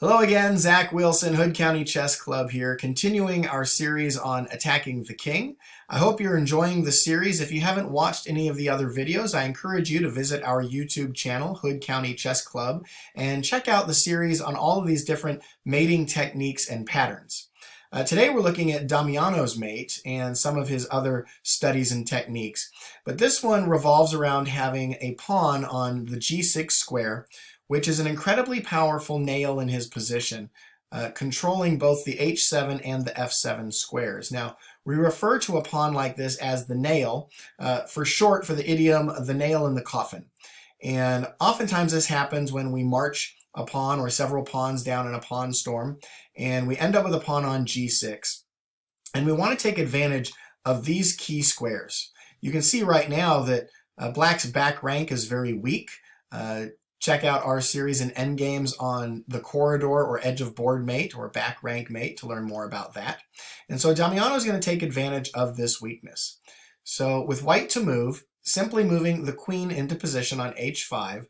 Hello again, Zach Wilson, Hood County Chess Club here, continuing our series on attacking the king. I hope you're enjoying the series. If you haven't watched any of the other videos, I encourage you to visit our YouTube channel, Hood County Chess Club, and check out the series on all of these different mating techniques and patterns. Today we're looking at Damiano's mate and some of his other studies and techniques, but this one revolves around having a pawn on the g6 square, which is an incredibly powerful nail in his position, controlling both the h7 and the f7 squares. Now, we refer to a pawn like this as the nail, for short for the idiom, the nail in the coffin. And oftentimes this happens when we march a pawn or several pawns down in a pawn storm, and we end up with a pawn on g6. And we want to take advantage of these key squares. You can see right now that Black's back rank is very weak. Check out our series in endgames on the corridor or edge of board mate or back rank mate to learn more about that. And so Damiano is going to take advantage of this weakness. So with white to move, simply moving the queen into position on h5,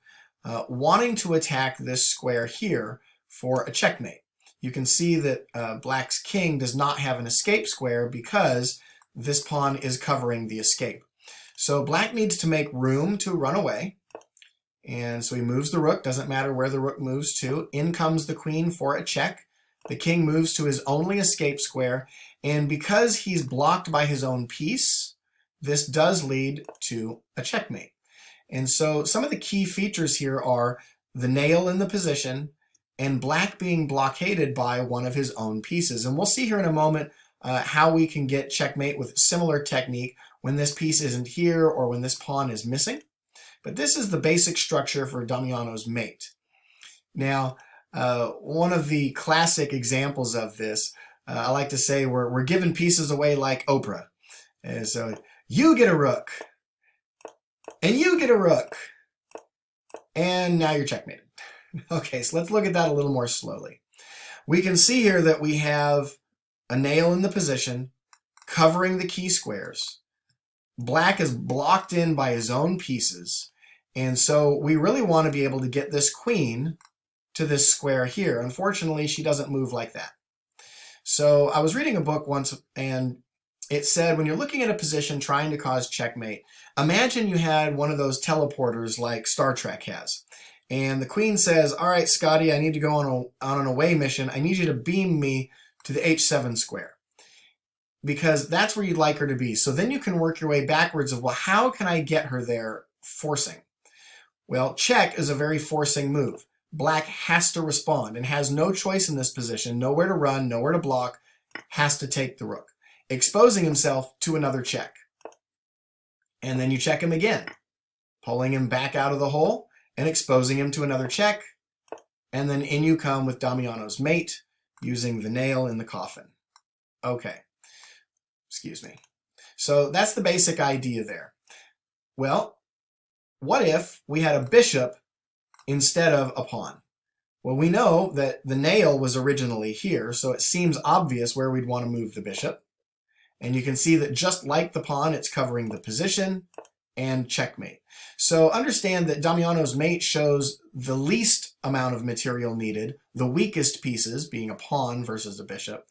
wanting to attack this square here for a checkmate. You can see that Black's king does not have an escape square because this pawn is covering the escape. So Black needs to make room to run away. And so he moves the rook, doesn't matter where the rook moves to. In comes the queen for a check. The king moves to his only escape square. And because he's blocked by his own piece, this does lead to a checkmate. And so some of the key features here are the nail in the position and Black being blockaded by one of his own pieces. And we'll see here in a moment how we can get checkmate with similar technique when this piece isn't here or when this pawn is missing. But this is the basic structure for Damiano's mate. Now, one of the classic examples of this, I like to say we're giving pieces away like Oprah. And so you get a rook, and you get a rook, and now you're checkmated. Okay, so let's look at that a little more slowly. We can see here that we have a nail in the position covering the key squares. Black is blocked in by his own pieces, and so we really want to be able to get this queen to this square here. Unfortunately, she doesn't move like that. So I was reading a book once, and it said when you're looking at a position trying to cause checkmate, imagine you had one of those teleporters like Star Trek has. And the queen says, all right, Scotty, I need to go on an away mission. I need you to beam me to the h7 square, because that's where you'd like her to be. So then you can work your way backwards of, well, how can I get her there forcing? Well, check is a very forcing move. Black has to respond and has no choice in this position, nowhere to run, nowhere to block, has to take the rook, exposing himself to another check. And then you check him again, pulling him back out of the hole and exposing him to another check. And then in you come with Damiano's mate using the nail in the coffin. Okay. Excuse me. So that's the basic idea there. Well, what if we had a bishop instead of a pawn? Well, we know that the nail was originally here, so it seems obvious where we'd want to move the bishop. And you can see that just like the pawn, it's covering the position and checkmate. So understand that Damiano's mate shows the least amount of material needed, the weakest pieces being a pawn versus a bishop.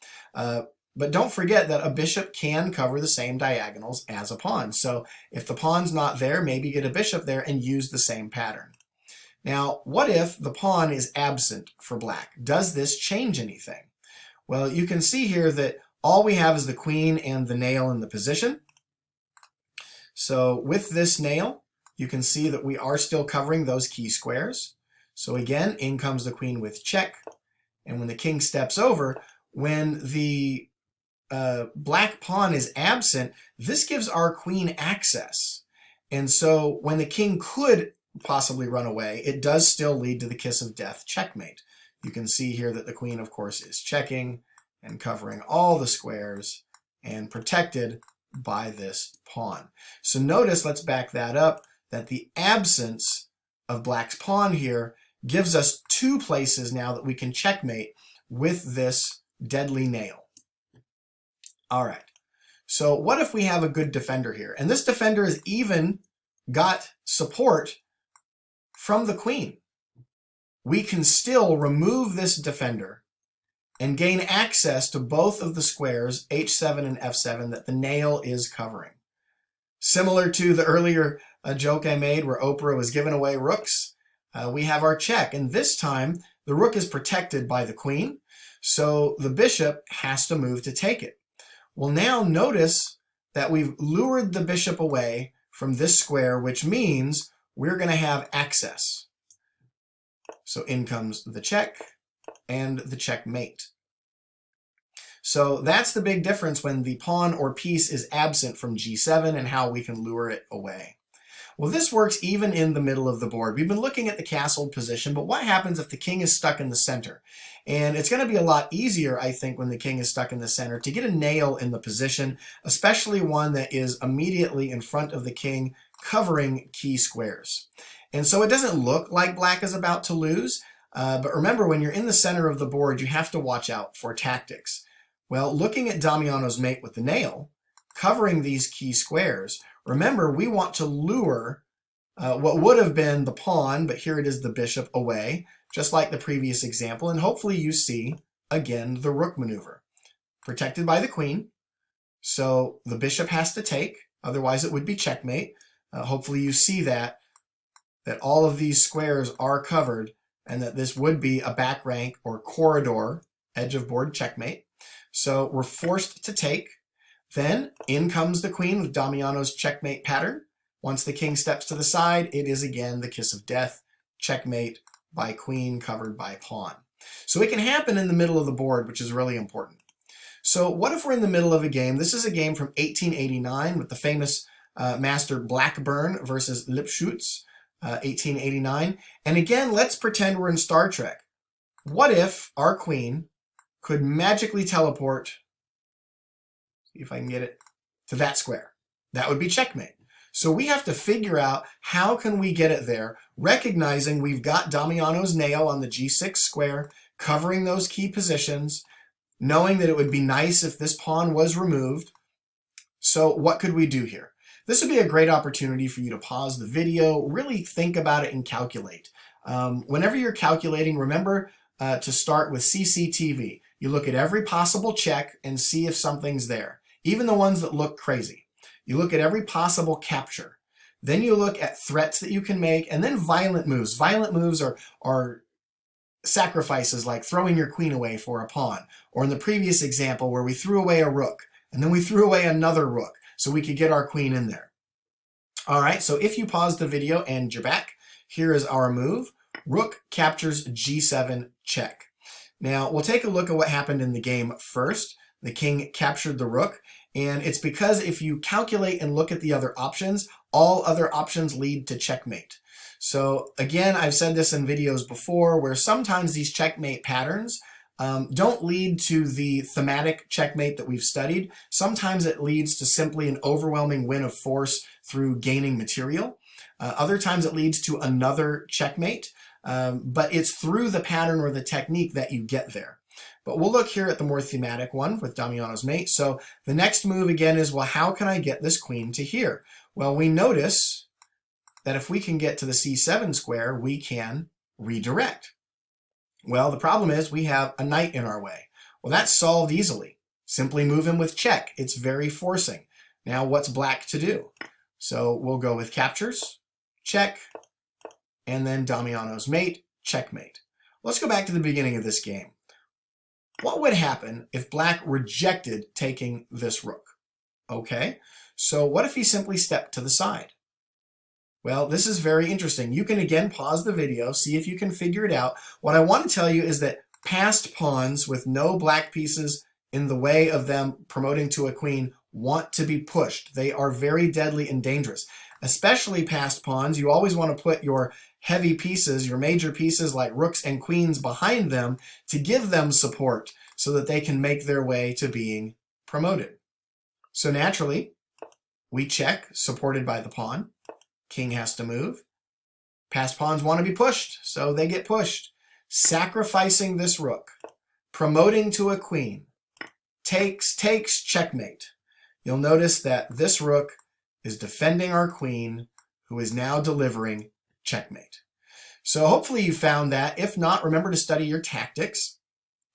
But don't forget that a bishop can cover the same diagonals as a pawn. So if the pawn's not there, maybe get a bishop there and use the same pattern. Now, what if the pawn is absent for Black? Does this change anything? Well, you can see here that all we have is the queen and the nail in the position. So with this nail, you can see that we are still covering those key squares. So again, in comes the queen with check. And when the king steps over, when the Black pawn is absent, this gives our queen access. And so when the king could possibly run away, it does still lead to the kiss of death checkmate. You can see here that the queen, of course, is checking and covering all the squares and protected by this pawn. So notice, let's back that up, that the absence of Black's pawn here gives us two places now that we can checkmate with this deadly nail. All right, so what if we have a good defender here? And this defender has even got support from the queen. we can still remove this defender and gain access to both of the squares, h7 and f7, that the nail is covering. Similar to the earlier joke I made where Oprah was giving away rooks, we have our check. And this time, the rook is protected by the queen, so the bishop has to move to take it. Well, now notice that we've lured the bishop away from this square, which means we're going to have access. So in comes the check and the checkmate. So that's the big difference when the pawn or piece is absent from g7 and how we can lure it away. Well, this works even in the middle of the board. We've been looking at the castled position, but what happens if the king is stuck in the center? And it's going to be a lot easier, I think, when the king is stuck in the center to get a nail in the position, especially one that is immediately in front of the king, covering key squares. And so it doesn't look like black is about to lose, but remember, when you're in the center of the board, you have to watch out for tactics. Well, looking at Damiano's mate with the nail, covering these key squares, remember, we want to lure what would have been the pawn, but here it is the bishop, away, just like the previous example. And hopefully you see, again, the rook maneuver. Protected by the queen, so the bishop has to take, otherwise it would be checkmate. Hopefully you see that all of these squares are covered and that this would be a back rank or corridor edge of board checkmate. So we're forced to take. Then in comes the queen with Damiano's checkmate pattern. Once the king steps to the side, it is again the kiss of death, checkmate by queen covered by pawn. So it can happen in the middle of the board, which is really important. So what if we're in the middle of a game? This is a game from 1889 with the famous master Blackburn versus Lipschutz, 1889. And again, let's pretend we're in Star Trek. What if our queen could magically teleport, see if I can get it, to that square? That would be checkmate. So we have to figure out how can we get it there, recognizing we've got Damiano's nail on the g6 square, covering those key positions, knowing that it would be nice if this pawn was removed. So what could we do here? This would be a great opportunity for you to pause the video, really think about it and calculate. Whenever you're calculating, remember to start with CCTV. You look at every possible check and see if something's there, even the ones that look crazy. You look at every possible capture. Then you look at threats that you can make, and then violent moves. Violent moves are sacrifices like throwing your queen away for a pawn, or in the previous example where we threw away a rook, and then we threw away another rook so we could get our queen in there. All right, so if you pause the video and you're back, here is our move. Rook captures g7 check. Now, we'll take a look at what happened in the game first. The king captured the rook, and it's because if you calculate and look at the other options, all other options lead to checkmate. So again, I've said this in videos before where sometimes these checkmate patterns don't lead to the thematic checkmate that we've studied. Sometimes it leads to simply an overwhelming win of force through gaining material. Other times it leads to another checkmate, but it's through the pattern or the technique that you get there. But we'll look here at the more thematic one with Damiano's mate. So the next move again is, well, how can I get this queen to here? Well, we notice that if we can get to the c7 square, we can redirect. Well, the problem is we have a knight in our way. Well, that's solved easily. Simply move him with check. It's very forcing. Now, what's black to do? So we'll go with captures, check, and then Damiano's mate, checkmate. Let's go back to the beginning of this game. What would happen if black rejected taking this rook? Okay, so what if he simply stepped to the side? Well, this is very interesting. You can again pause the video, see if you can figure it out. What I want to tell you is that passed pawns with no black pieces in the way of them promoting to a queen want to be pushed. They are very deadly and dangerous. Especially passed pawns, you always want to put your heavy pieces, your major pieces like rooks and queens behind them to give them support so that they can make their way to being promoted. So naturally, we check, supported by the pawn. King has to move. Passed pawns want to be pushed, so they get pushed. Sacrificing this rook, promoting to a queen, takes, checkmate. You'll notice that this rook is defending our queen, who is now delivering checkmate. So hopefully you found that. If not, remember to study your tactics.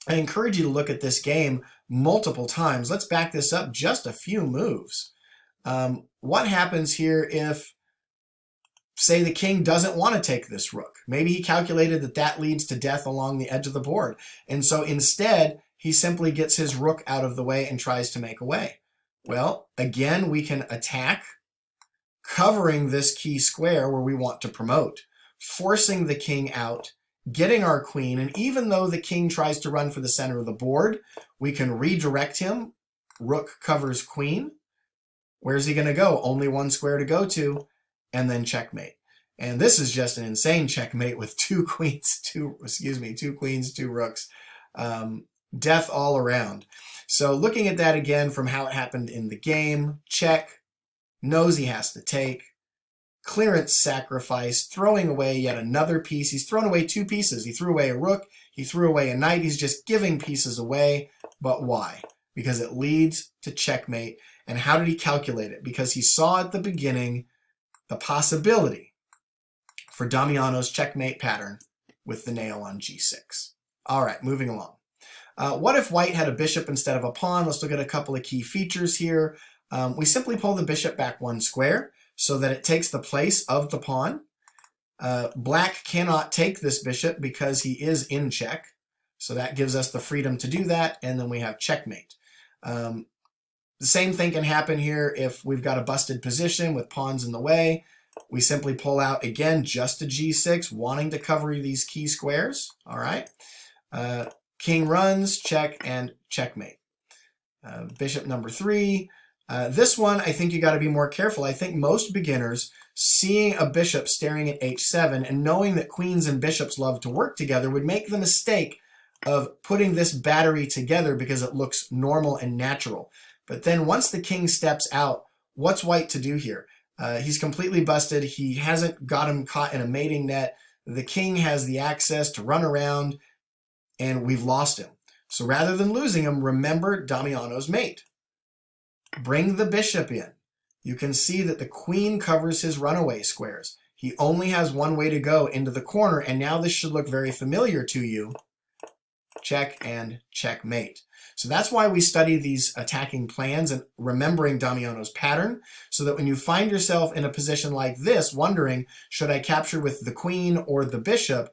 I encourage you to look at this game multiple times. Let's back this up just a few moves. What happens here if, say, the king doesn't want to take this rook? Maybe he calculated that that leads to death along the edge of the board. And so instead, he simply gets his rook out of the way and tries to make away. Well, again, we can attack, covering this key square where we want to promote, forcing the king out, getting our queen, and even though the king tries to run for the center of the board, we can redirect him. Rook covers queen. Where's he going to go? Only one square to go to, and then checkmate. And this is just an insane checkmate with two queens, two queens, two rooks. Death all around. So looking at that again from how it happened in the game, check, knows he has to take, clearance sacrifice, throwing away yet another piece. He's thrown away two pieces. He threw away a rook, he threw away a knight. He's just giving pieces away. But why? Because it leads to checkmate. And how did he calculate it? Because he saw at the beginning the possibility for Damiano's checkmate pattern with the nail on g6. All right, moving along. What if white had a bishop instead of a pawn? Let's look at a couple of key features here. We simply pull the bishop back one square so that it takes the place of the pawn. Black cannot take this bishop because he is in check. So that gives us the freedom to do that, and then we have checkmate. The same thing can happen here if we've got a busted position with pawns in the way. We simply pull out, again, just a g6, wanting to cover these key squares. All right. King runs, check, and checkmate. Bishop number 3. This one, I think you got to be more careful. I think most beginners, seeing a bishop staring at h7 and knowing that queens and bishops love to work together, would make the mistake of putting this battery together because it looks normal and natural. But then once the king steps out, what's white to do here? He's completely busted. He hasn't got him caught in a mating net. The king has the access to run around, and we've lost him. So rather than losing him, remember Damiano's mate. Bring the bishop in. You can see that the queen covers his runaway squares. He only has one way to go, into the corner, and now this should look very familiar to you. Check and checkmate. So that's why we study these attacking plans and remembering Damiano's pattern, so that when you find yourself in a position like this, wondering, should I capture with the queen or the bishop?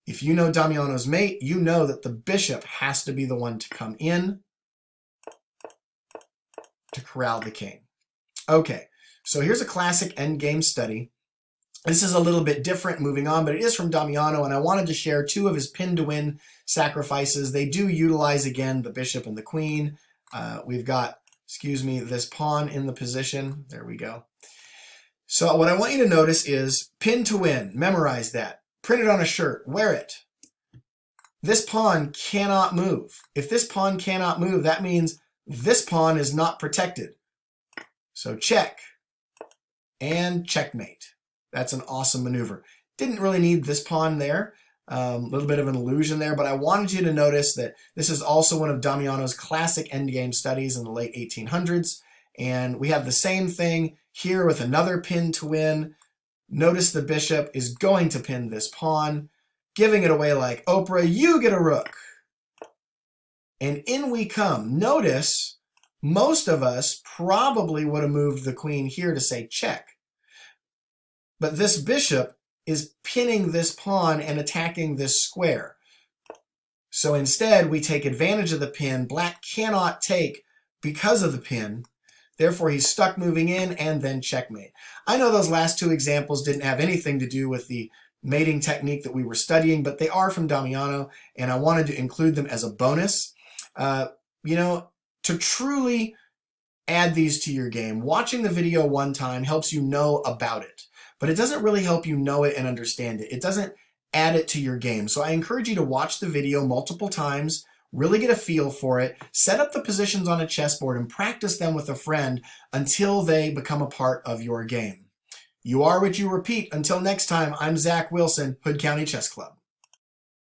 If you know Damiano's mate, you know that the bishop has to be the one to come in to corral the king. Okay, so here's a classic endgame study. This is a little bit different moving on, but it is from Damiano, and I wanted to share two of his pin to win sacrifices. They do utilize, again, the bishop and the queen. We've got, this pawn in the position. There we go. So what I want you to notice is pin to win. Memorize that. Print it on a shirt. Wear it. This pawn cannot move. If this pawn cannot move, that means this pawn is not protected. So check and checkmate. That's an awesome maneuver. Didn't really need this pawn there. A little bit of an illusion there, but I wanted you to notice that this is also one of Damiano's classic endgame studies in the late 1800s. And we have the same thing here with another pin to win. Notice the bishop is going to pin this pawn, giving it away like Oprah, you get a rook. And in we come. Notice most of us probably would have moved the queen here to say check. But this bishop is pinning this pawn and attacking this square. So instead, we take advantage of the pin. Black cannot take because of the pin. Therefore, he's stuck moving in and then checkmate. I know those last two examples didn't have anything to do with the mating technique that we were studying, but they are from Damiano, and I wanted to include them as a bonus. You know, to truly add these to your game, watching the video one time helps you know about it. But it doesn't really help you know it and understand it. It doesn't add it to your game. So I encourage you to watch the video multiple times, really get a feel for it, set up the positions on a chessboard and practice them with a friend until they become a part of your game. You are what you repeat. Until next time, I'm Zach Wilson, Hood County Chess Club.